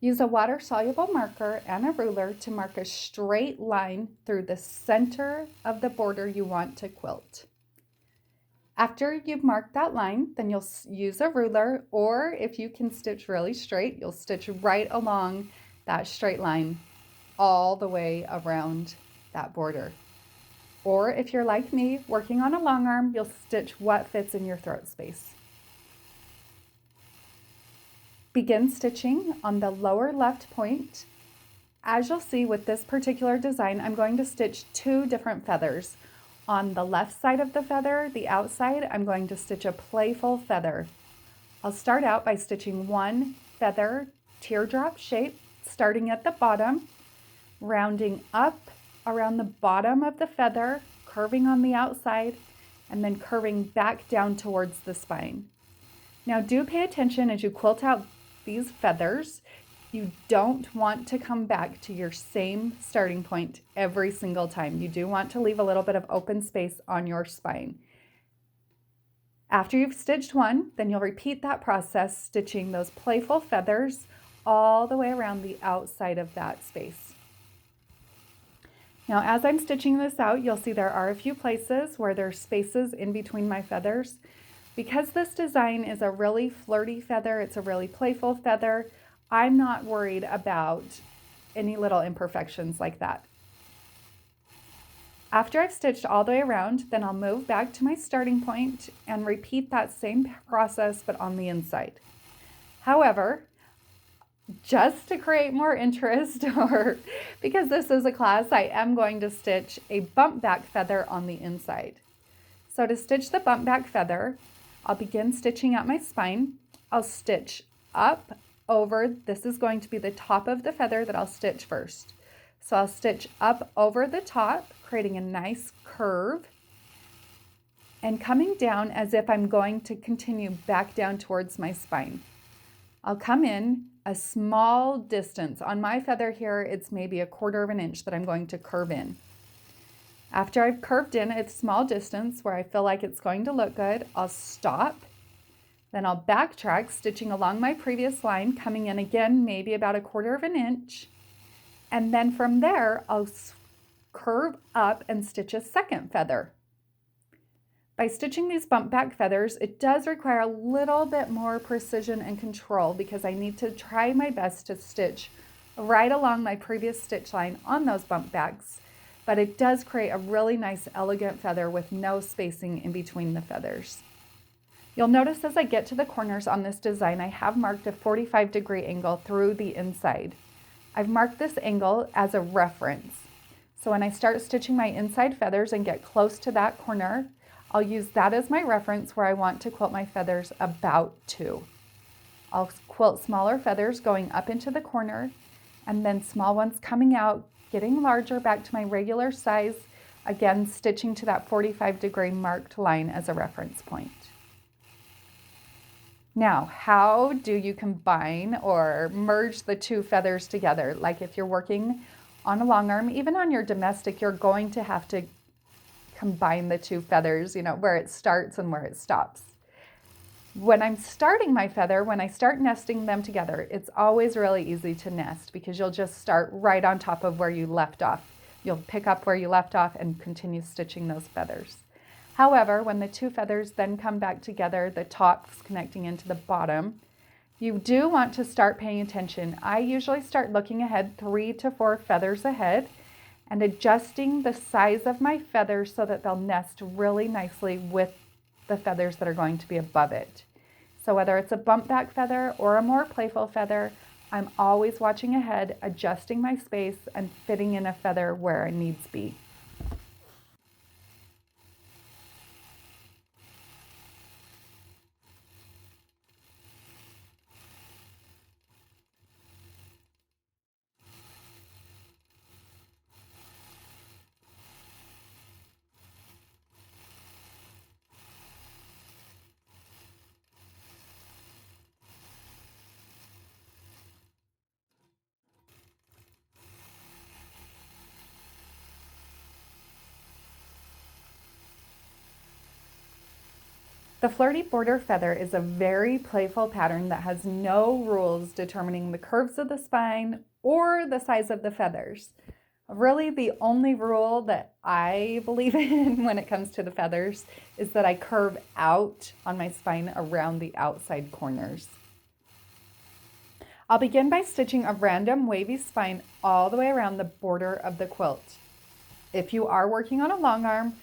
Use a water-soluble marker and a ruler to mark a straight line through the center of the border you want to quilt. After you've marked that line, then you'll use a ruler, or if you can stitch really straight, you'll stitch right along that straight line all the way around that border. Or if you're like me, working on a long arm, you'll stitch what fits in your throat space. Begin stitching on the lower left point. As you'll see with this particular design, I'm going to stitch 2 different feathers. On the left side of the feather, the outside, I'm going to stitch a playful feather. I'll start out by stitching 1 feather teardrop shape, starting at the bottom, rounding up around the bottom of the feather, curving on the outside, and then curving back down towards the spine. Now do pay attention as you quilt out these feathers. You don't want to come back to your same starting point every single time. You do want to leave a little bit of open space on your spine. After you've stitched 1, then you'll repeat that process, stitching those playful feathers all the way around the outside of that space. Now, as I'm stitching this out, you'll see there are a few places where there's spaces in between my feathers. Because this design is a really flirty feather, it's a really playful feather, I'm not worried about any little imperfections like that. After I've stitched all the way around, then I'll move back to my starting point and repeat that same process but on the inside. However, just to create more interest, or because this is a class, I am going to stitch a bump back feather on the inside. So to stitch the bump back feather, I'll begin stitching out my spine. I'll stitch up over, this is going to be the top of the feather that I'll stitch first. So I'll stitch up over the top, creating a nice curve, and coming down as if I'm going to continue back down towards my spine. I'll come in a small distance. On my feather here, it's maybe 1/4 of an inch that I'm going to curve in. After I've curved in a small distance where I feel like it's going to look good, I'll stop. Then I'll backtrack, stitching along my previous line, coming in again, maybe about 1/4 of an inch. And then from there, I'll curve up and stitch a second feather. By stitching these bump back feathers, it does require a little bit more precision and control because I need to try my best to stitch right along my previous stitch line on those bump backs, but it does create a really nice, elegant feather with no spacing in between the feathers. You'll notice as I get to the corners on this design, I have marked a 45-degree angle through the inside. I've marked this angle as a reference. So when I start stitching my inside feathers and get close to that corner, I'll use that as my reference where I want to quilt my feathers about to. I'll quilt smaller feathers going up into the corner and then small ones coming out, getting larger back to my regular size, again stitching to that 45-degree marked line as a reference point. Now, how do you combine or merge the 2 feathers together? Like if you're working on a long arm, even on your domestic, you're going to have to combine the 2 feathers, where it starts and where it stops. When I'm starting my feather, when I start nesting them together, it's always really easy to nest because you'll just start right on top of where you left off. You'll pick up where you left off and continue stitching those feathers. However, when the 2 feathers then come back together, the tops connecting into the bottom, you do want to start paying attention. I usually start looking ahead 3 to 4 feathers ahead and adjusting the size of my feathers so that they'll nest really nicely with the feathers that are going to be above it. So whether it's a bump back feather or a more playful feather, I'm always watching ahead, adjusting my space and fitting in a feather where it needs to be. The flirty border feather is a very playful pattern that has no rules determining the curves of the spine or the size of the feathers. Really, the only rule that I believe in when it comes to the feathers is that I curve out on my spine around the outside corners. I'll begin by stitching a random wavy spine all the way around the border of the quilt. If you are working on a long arm,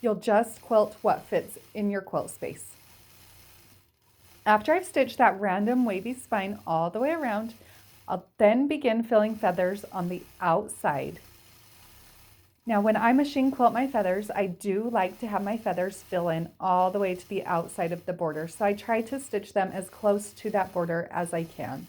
you'll just quilt what fits in your quilt space. After I've stitched that random wavy spine all the way around, I'll then begin filling feathers on the outside. Now, when I machine quilt my feathers, I do like to have my feathers fill in all the way to the outside of the border, so I try to stitch them as close to that border as I can.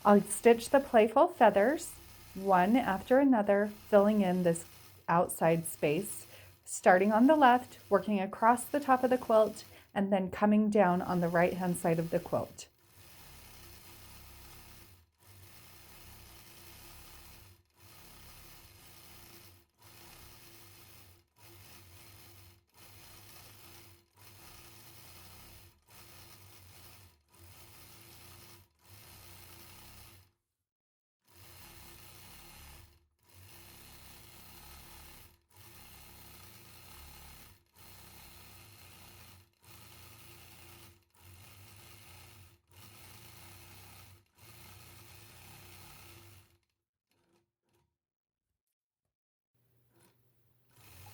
I'll stitch the playful feathers one after another, filling in this outside space, starting on the left, working across the top of the quilt, and then coming down on the right-hand side of the quilt.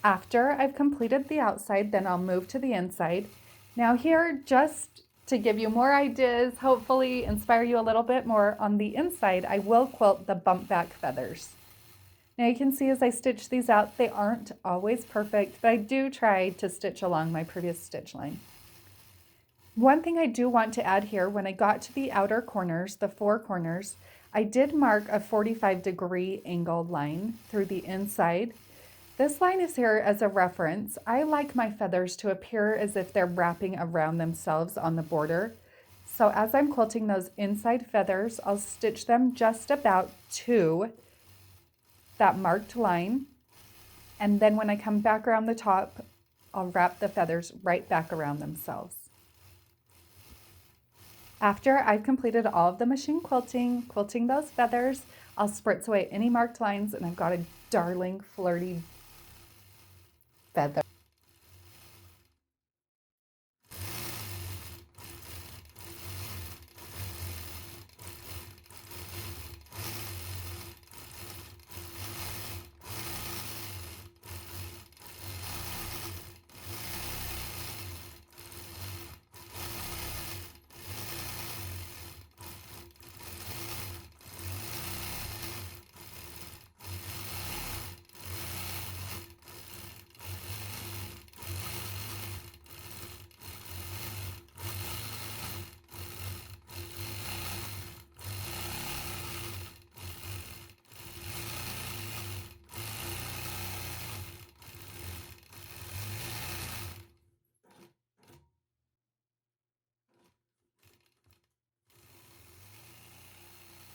After I've completed the outside, then I'll move to the inside. Now here, just to give you more ideas, hopefully inspire you a little bit more, on the inside, I will quilt the bump back feathers. Now you can see as I stitch these out, they aren't always perfect, but I do try to stitch along my previous stitch line. One thing I do want to add here, when I got to the outer corners, the four corners, I did mark a 45-degree angled line through the inside. This line is here as a reference. I like my feathers to appear as if they're wrapping around themselves on the border. So as I'm quilting those inside feathers, I'll stitch them just about to that marked line. And then when I come back around the top, I'll wrap the feathers right back around themselves. After I've completed all of the machine quilting those feathers, I'll spritz away any marked lines, and I've got a darling flirty feather.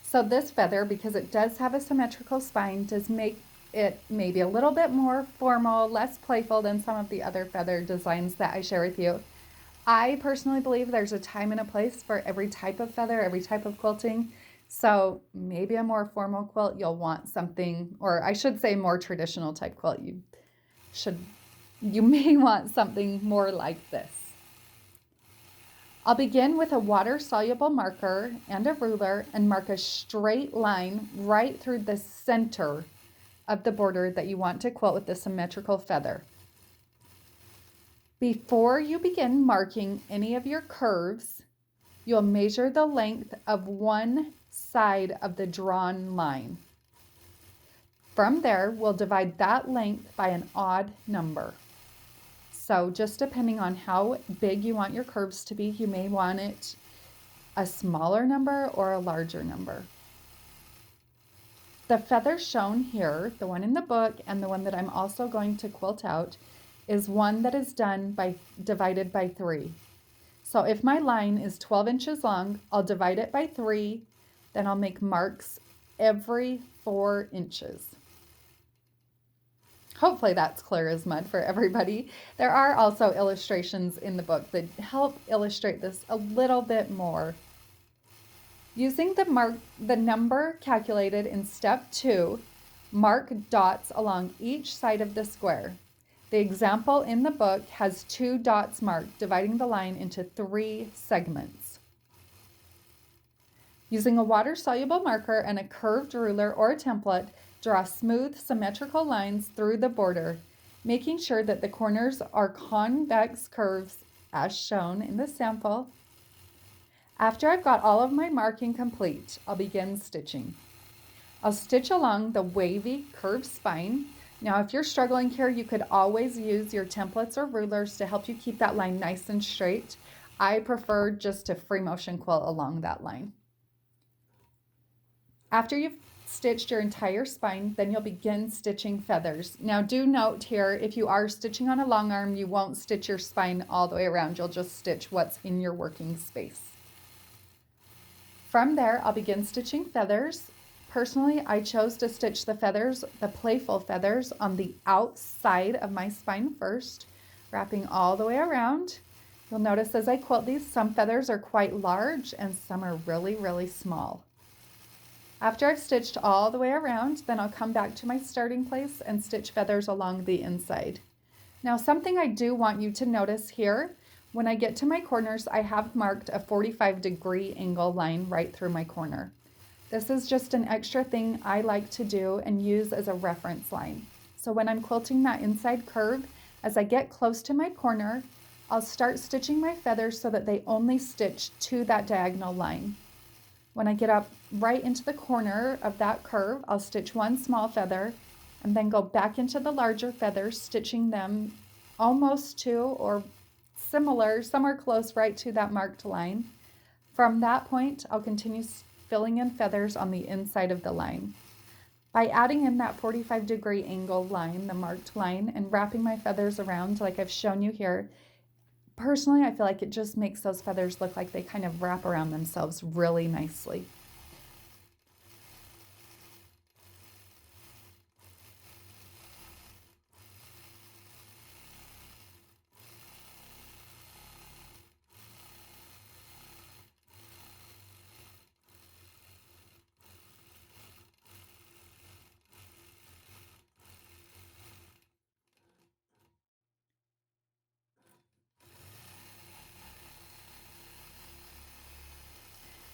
So this feather, because it does have a symmetrical spine, does make it maybe a little bit more formal, less playful than some of the other feather designs that I share with you. I personally believe there's a time and a place for every type of feather, every type of quilting. So maybe a more formal quilt, you'll want something, or I should say more traditional type quilt, you may want something more like this. I'll begin with a water-soluble marker and a ruler and mark a straight line right through the center of the border that you want to quilt with the symmetrical feather. Before you begin marking any of your curves, you'll measure the length of one side of the drawn line. From there, we'll divide that length by an odd number. So just depending on how big you want your curves to be, you may want it a smaller number or a larger number. The feather shown here, the one in the book and the one that I'm also going to quilt out, is one that is done by divided by 3. So if my line is 12 inches long, I'll divide it by 3, then I'll make marks every 4 inches. Hopefully that's clear as mud for everybody. There are also illustrations in the book that help illustrate this a little bit more. Using the number calculated in step 2, mark dots along each side of the square. The example in the book has 2 dots marked, dividing the line into 3 segments. Using a water-soluble marker and a curved ruler or a template, draw smooth, symmetrical lines through the border, making sure that the corners are convex curves as shown in the sample. After I've got all of my marking complete, I'll begin stitching. I'll stitch along the wavy curved spine. Now, if you're struggling here, you could always use your templates or rulers to help you keep that line nice and straight. I prefer just to free motion quilt along that line. After you've stitched your entire spine, then you'll begin stitching feathers. Now, do note here, if you are stitching on a long arm, you won't stitch your spine all the way around. You'll just stitch what's in your working space. From there, I'll begin stitching feathers. Personally, I chose to stitch the feathers, the playful feathers, on the outside of my spine first, wrapping all the way around. You'll notice as I quilt these, some feathers are quite large and some are really, really small. After I've stitched all the way around, then I'll come back to my starting place and stitch feathers along the inside. Now, something I do want you to notice here, when I get to my corners, I have marked a 45-degree angle line right through my corner. This is just an extra thing I like to do and use as a reference line. So when I'm quilting that inside curve, as I get close to my corner, I'll start stitching my feathers so that they only stitch to that diagonal line. When I get up right into the corner of that curve, I'll stitch one small feather and then go back into the larger feathers, stitching them almost to or similar, somewhere close right to that marked line. From that point, I'll continue filling in feathers on the inside of the line. By adding in that 45-degree angle line, the marked line, and wrapping my feathers around like I've shown you here, personally, I feel like it just makes those feathers look like they kind of wrap around themselves really nicely.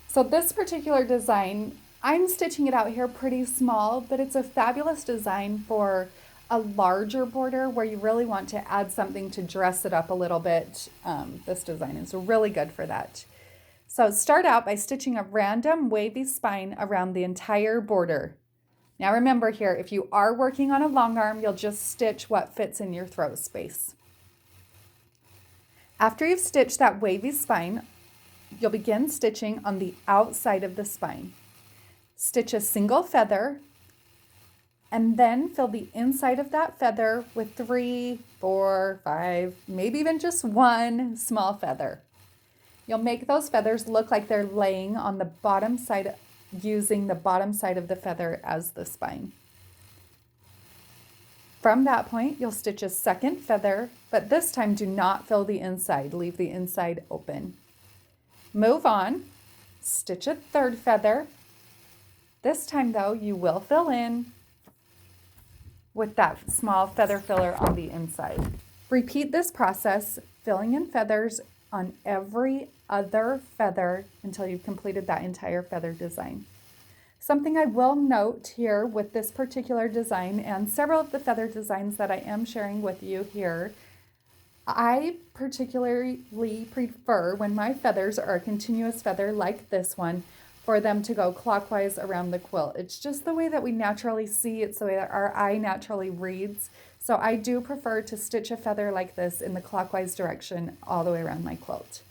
So this particular design, I'm stitching it out here pretty small, but it's a fabulous design for a larger border where you really want to add something to dress it up a little bit. This design is really good for that. So start out by stitching a random wavy spine around the entire border. Now remember here, if you are working on a long arm, you'll just stitch what fits in your throat space. After you've stitched that wavy spine, you'll begin stitching on the outside of the spine. Stitch a single feather and then fill the inside of that feather with 3, 4, 5, maybe even just one small feather. You'll make those feathers look like they're laying on the bottom side, using the bottom side of the feather as the spine. From that point, you'll stitch a second feather, but this time do not fill the inside, leave the inside open. Move on, stitch a third feather. This time though, you will fill in with that small feather filler on the inside. Repeat this process, filling in feathers on every other feather until you've completed that entire feather design. Something I will note here with this particular design and several of the feather designs that I am sharing with you here, I particularly prefer when my feathers are a continuous feather like this one for them to go clockwise around the quilt. It's just the way that we naturally see, it's the way that our eye naturally reads. So I do prefer to stitch a feather like this in the clockwise direction all the way around my quilt.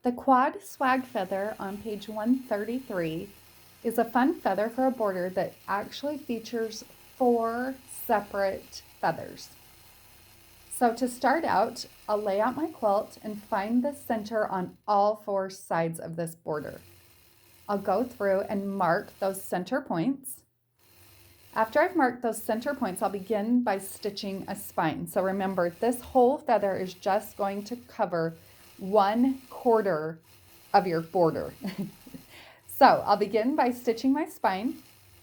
The quad swag feather on page 133 is a fun feather for a border that actually features 4 separate feathers. So to start out, I'll lay out my quilt and find the center on all 4 sides of this border. I'll go through and mark those center points. After I've marked those center points, I'll begin by stitching a spine. So remember, this whole feather is just going to cover 1/4 of your border. So I'll begin by stitching my spine.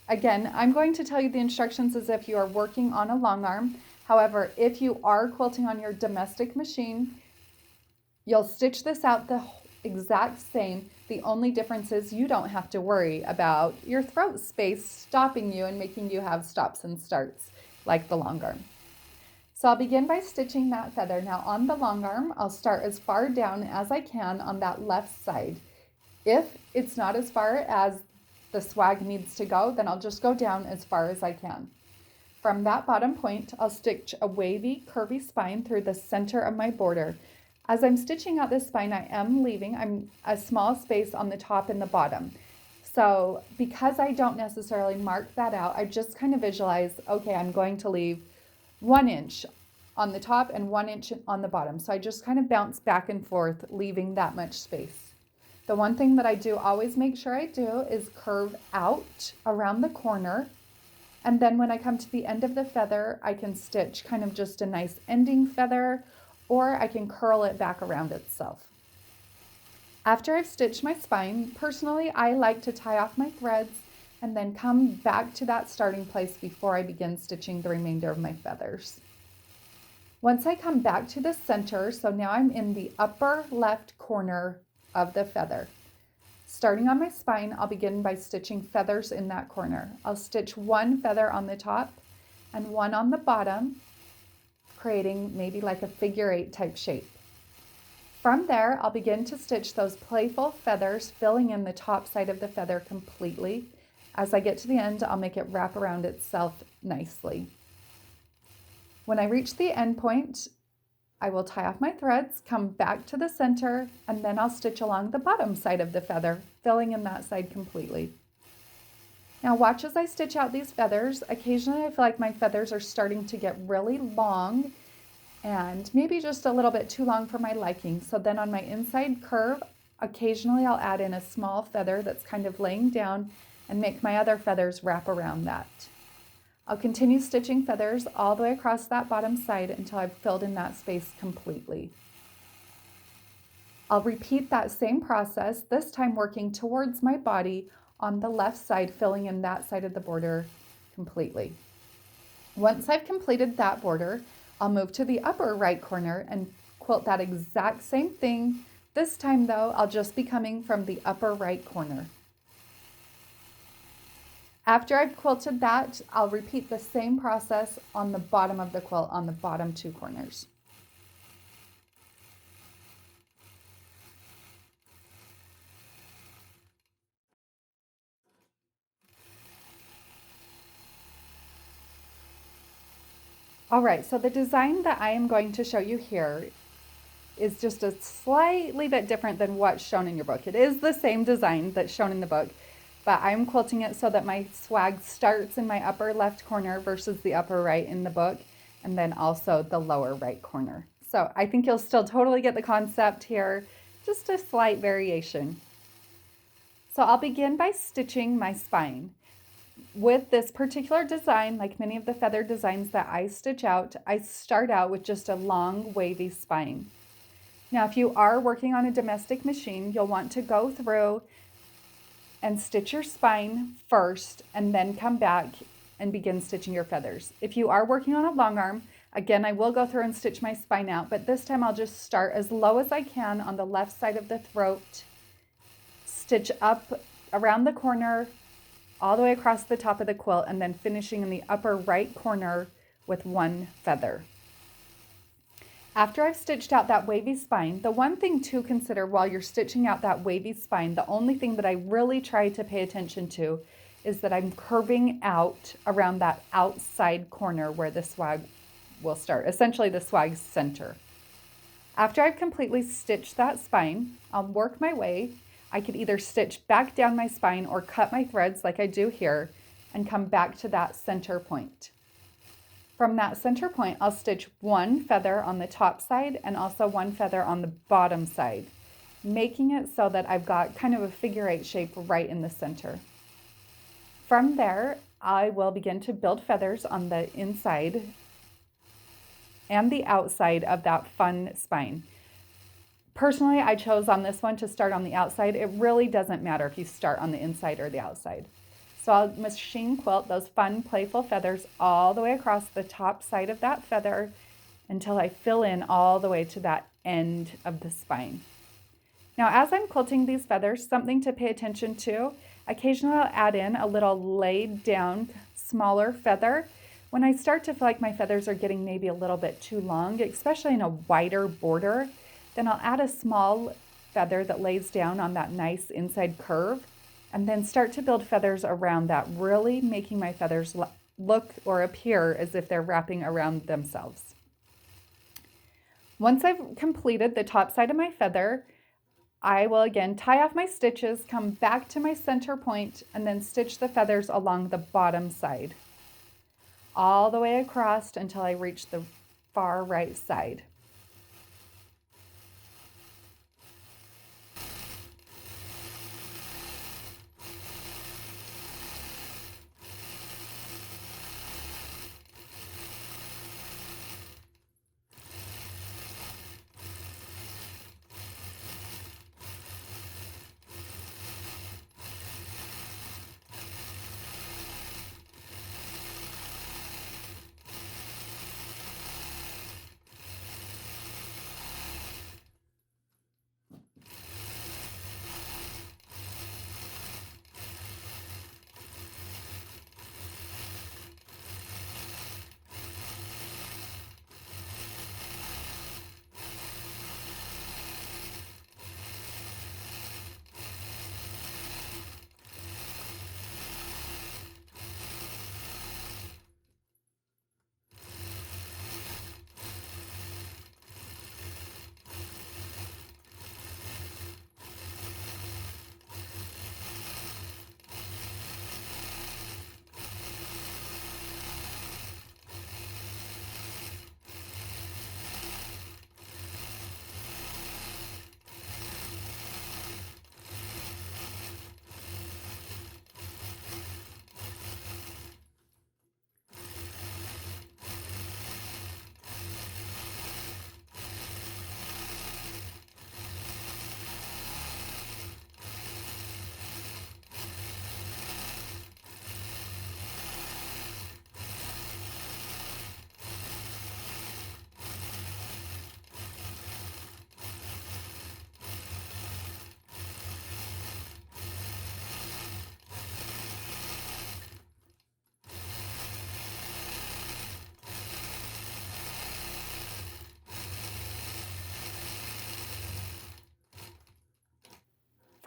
Again, I'm going to tell you the instructions as if you are working on a long arm. However, if you are quilting on your domestic machine, you'll stitch this out the exact same. The only difference is you don't have to worry about your throat space stopping you and making you have stops and starts like the long arm. So I'll begin by stitching that feather. Now on the long arm, I'll start as far down as I can on that left side. If it's not as far as the swag needs to go, then I'll just go down as far as I can. From that bottom point, I'll stitch a wavy, curvy spine through the center of my border. As I'm stitching out this spine, I am leaving a small space on the top and the bottom. So because I don't necessarily mark that out, I just kind of visualize, okay, I'm going to leave 1 inch on the top and 1 inch on the bottom. So I just kind of bounce back and forth, leaving that much space. The one thing that I do always make sure I do is curve out around the corner. And then when I come to the end of the feather, I can stitch kind of just a nice ending feather, or I can curl it back around itself. After I've stitched my spine, personally, I like to tie off my threads and then come back to that starting place before I begin stitching the remainder of my feathers. Once I come back to the center, so now I'm in the upper left corner of the feather. Starting on my spine, I'll begin by stitching feathers in that corner. I'll stitch 1 feather on the top and 1 on the bottom, creating maybe like a figure 8 type shape. From there, I'll begin to stitch those playful feathers, filling in the top side of the feather completely. As I get to the end, I'll make it wrap around itself nicely. When I reach the end point, I will tie off my threads, come back to the center, and then I'll stitch along the bottom side of the feather, filling in that side completely. Now watch as I stitch out these feathers. Occasionally I feel like my feathers are starting to get really long and maybe just a little bit too long for my liking. So then on my inside curve, occasionally I'll add in a small feather that's kind of laying down and make my other feathers wrap around that. I'll continue stitching feathers all the way across that bottom side until I've filled in that space completely. I'll repeat that same process, this time working towards my body on the left side, filling in that side of the border completely. Once I've completed that border, I'll move to the upper right corner and quilt that exact same thing. This time though, I'll just be coming from the upper right corner. After I've quilted that, I'll repeat the same process on the bottom of the quilt on the bottom 2 corners. All right, so the design that I am going to show you here is just a slightly bit different than what's shown in your book. It is the same design that's shown in the book, but I'm quilting it so that my swag starts in my upper left corner versus the upper right in the book, and then also the lower right corner. So I think you'll still totally get the concept here, just a slight variation. So I'll begin by stitching my spine. With this particular design, like many of the feather designs that I stitch out, I start out with just a long wavy spine. Now, if you are working on a domestic machine, you'll want to go through and stitch your spine first and then come back and begin stitching your feathers. If you are working on a long arm, again, I will go through and stitch my spine out, but this time I'll just start as low as I can on the left side of the throat, stitch up around the corner, all the way across the top of the quilt, and then finishing in the upper right corner with 1 feather. After I've stitched out that wavy spine, the one thing to consider while you're stitching out that wavy spine, the only thing that I really try to pay attention to is that I'm curving out around that outside corner where the swag will start, essentially the swag's center. After I've completely stitched that spine, I'll work my way. I could either stitch back down my spine or cut my threads like I do here and come back to that center point. From that center point, I'll stitch one feather on the top side and also one feather on the bottom side, making it so that I've got kind of a figure 8 shape right in the center. From there, I will begin to build feathers on the inside and the outside of that fun spine. Personally, I chose on this one to start on the outside. It really doesn't matter if you start on the inside or the outside. So I'll machine quilt those fun, playful feathers all the way across the top side of that feather until I fill in all the way to that end of the spine. Now, as I'm quilting these feathers, something to pay attention to, occasionally I'll add in a little laid down, smaller feather. When I start to feel like my feathers are getting maybe a little bit too long, especially in a wider border, then I'll add a small feather that lays down on that nice inside curve and then start to build feathers around that, really making my feathers look or appear as if they're wrapping around themselves. Once I've completed the top side of my feather, I will again tie off my stitches, come back to my center point, and then stitch the feathers along the bottom side, all the way across until I reach the far right side.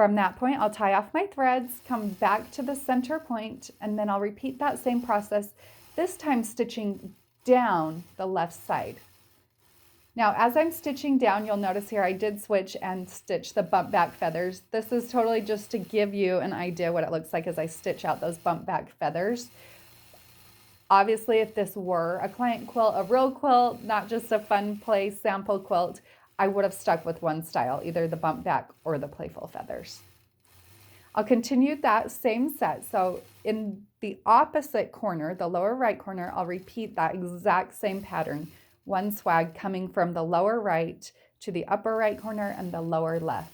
From that point, I'll tie off my threads, come back to the center point, and then I'll repeat that same process, this time stitching down the left side. Now, as I'm stitching down, you'll notice here I did switch and stitch the bump back feathers. This is totally just to give you an idea what it looks like as I stitch out those bump back feathers. Obviously, if this were a client quilt, a real quilt, not just a fun play sample quilt, I would have stuck with one style, either the bump back or the playful feathers. I'll continue that same set. So in the opposite corner, the lower right corner, I'll repeat that exact same pattern. One swag coming from the lower right to the upper right corner and the lower left.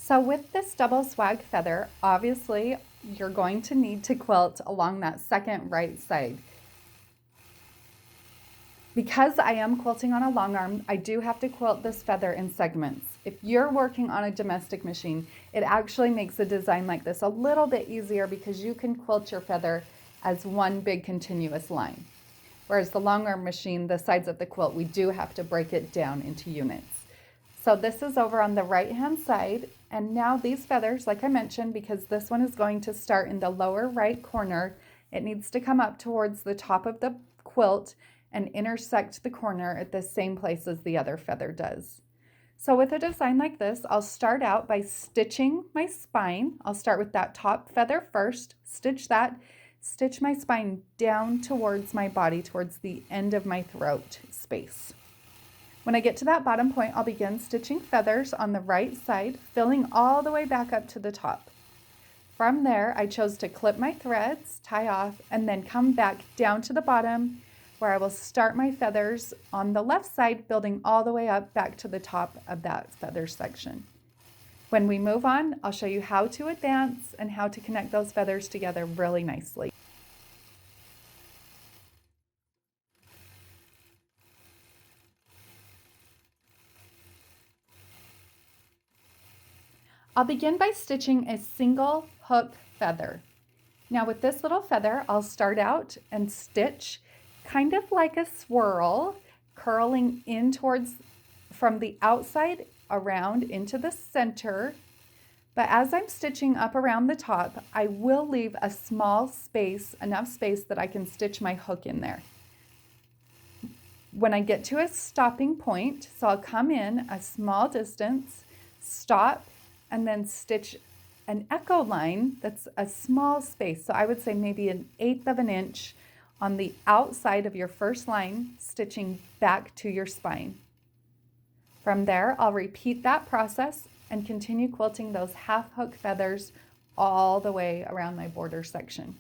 So with this double swag feather, obviously you're going to need to quilt along that second right side. Because I am quilting on a long arm, I do have to quilt this feather in segments. If you're working on a domestic machine, it actually makes a design like this a little bit easier because you can quilt your feather as one big continuous line. Whereas the long arm machine, the sides of the quilt, we do have to break it down into units. So this is over on the right hand side, and now these feathers, like I mentioned, because this one is going to start in the lower right corner, it needs to come up towards the top of the quilt and intersect the corner at the same place as the other feather does. So with a design like this, I'll start out by stitching my spine. I'll start with that top feather first, stitch that, stitch my spine down towards my body, towards the end of my throat space. When I get to that bottom point, I'll begin stitching feathers on the right side, filling all the way back up to the top. From there, I chose to clip my threads, tie off, and then come back down to the bottom where I will start my feathers on the left side, building all the way up back to the top of that feather section. When we move on, I'll show you how to advance and how to connect those feathers together really nicely. I'll begin by stitching a single hook feather. Now with this little feather, I'll start out and stitch kind of like a swirl, curling in towards from the outside around into the center. But as I'm stitching up around the top, I will leave a small space, enough space that I can stitch my hook in there. When I get to a stopping point, so I'll come in a small distance, stop, and then stitch an echo line that's a small space. So I would say maybe 1/8 of an inch on the outside of your first line, stitching back to your spine. From there, I'll repeat that process and continue quilting those half hook feathers all the way around my border section.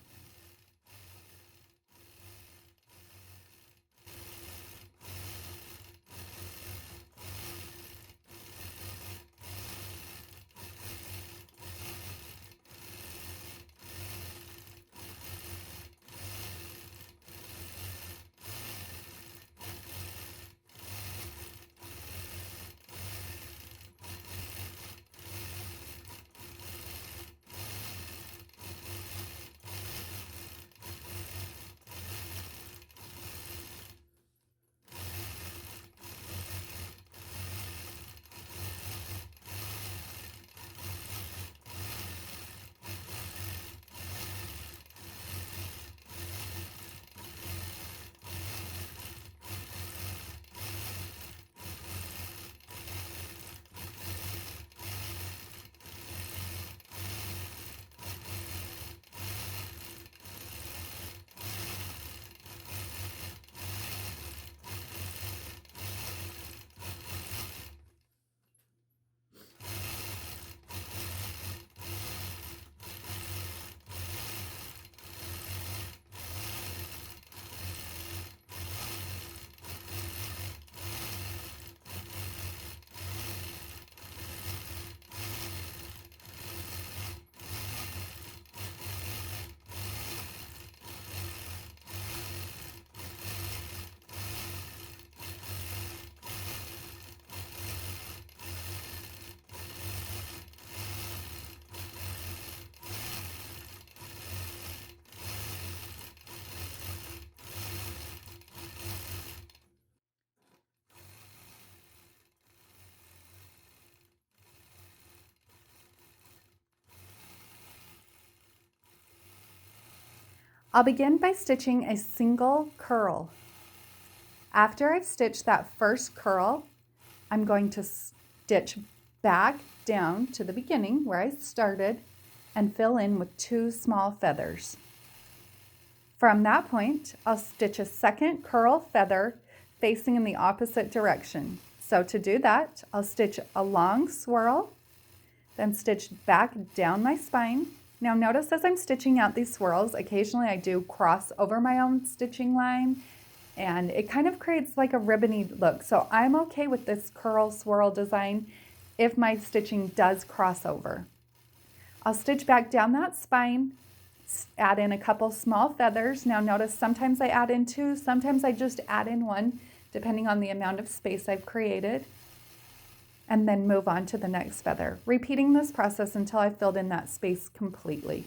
I'll begin by stitching a single curl. After I've stitched that first curl, I'm going to stitch back down to the beginning where I started and fill in with 2 small feathers. From that point, I'll stitch a second curl feather facing in the opposite direction. So to do that, I'll stitch a long swirl, then stitch back down my spine. Now notice as I'm stitching out these swirls, occasionally I do cross over my own stitching line, and it kind of creates like a ribbony look. So I'm okay with this curl swirl design if my stitching does cross over. I'll stitch back down that spine, add in a couple small feathers. Now notice sometimes I add in two, sometimes I just add in one, depending on the amount of space I've created, and then move on to the next feather, repeating this process until I've filled in that space completely.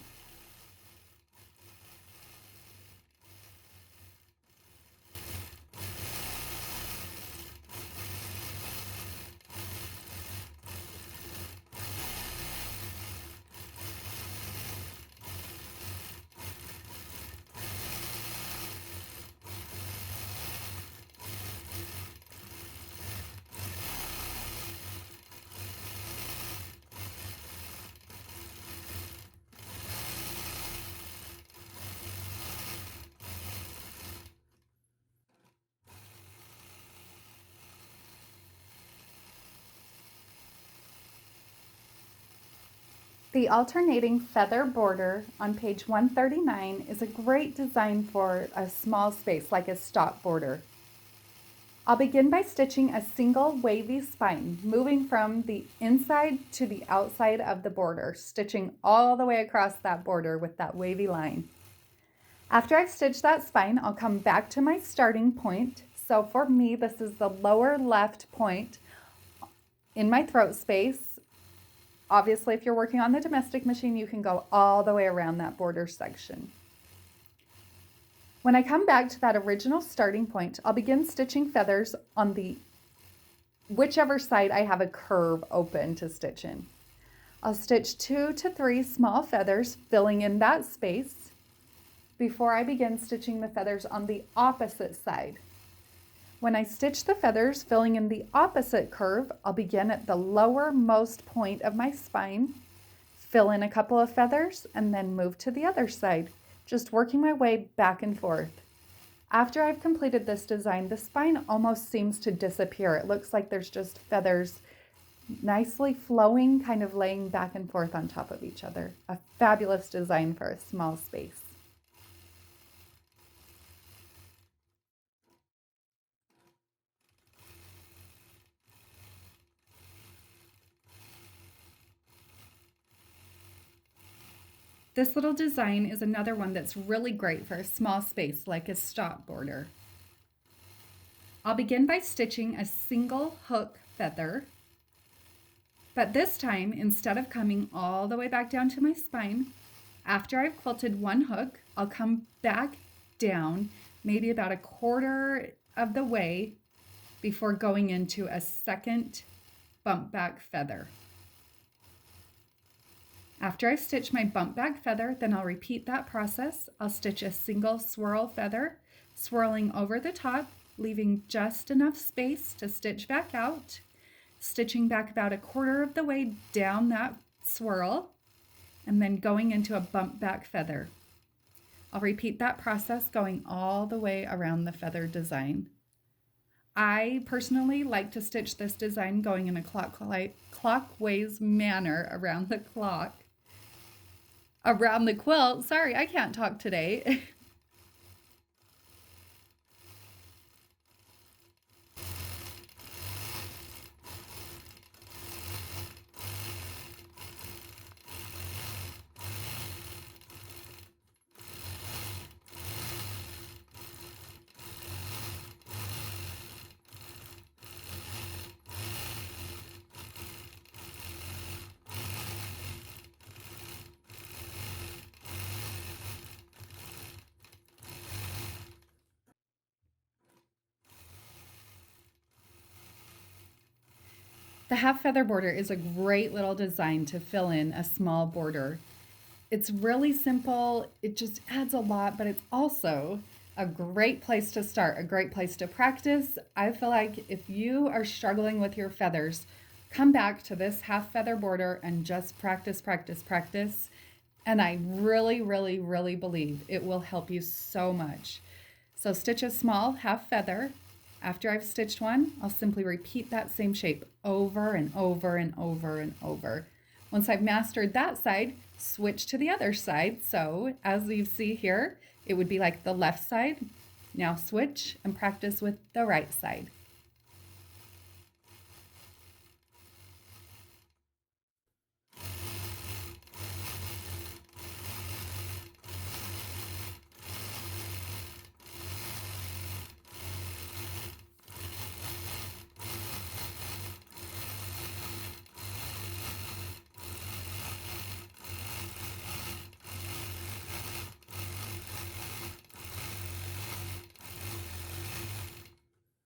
The alternating feather border on page 139 is a great design for a small space like a stock border. I'll begin by stitching a single wavy spine, moving from the inside to the outside of the border, stitching all the way across that border with that wavy line. After I've stitched that spine, I'll come back to my starting point. So for me, this is the lower left point in my throat space. Obviously, if you're working on the domestic machine, you can go all the way around that border section. When I come back to that original starting point, I'll begin stitching feathers on the whichever side I have a curve open to stitch in. I'll stitch 2 to 3 small feathers, filling in that space before I begin stitching the feathers on the opposite side. When I stitch the feathers filling in the opposite curve, I'll begin at the lowermost point of my spine, fill in a couple of feathers, and then move to the other side, just working my way back and forth. After I've completed this design, the spine almost seems to disappear. It looks like there's just feathers nicely flowing, kind of laying back and forth on top of each other. A fabulous design for a small space. This little design is another one that's really great for a small space like a stock border. I'll begin by stitching a single hook feather, but this time, instead of coming all the way back down to my spine, after I've quilted one hook, I'll come back down maybe about a quarter of the way before going into a second bump back feather. After I've stitched my bump back feather, then I'll repeat that process. I'll stitch a single swirl feather, swirling over the top, leaving just enough space to stitch back out, stitching back about a quarter of the way down that swirl, and then going into a bump back feather. I'll repeat that process going all the way around the feather design. I personally like to stitch this design going in a clockwise manner around the quilt. Sorry, I can't talk today. The half feather border is a great little design to fill in a small border. It's really simple, it just adds a lot, but it's also a great place to start, a great place to practice. I feel like if you are struggling with your feathers, come back to this half feather border and just practice, practice, practice. And I really, really, really believe it will help you so much. So stitch a small half feather. After I've stitched one, I'll simply repeat that same shape over and over and over and over. Once I've mastered that side, switch to the other side. So as you see here, it would be like the left side. Now switch and practice with the right side.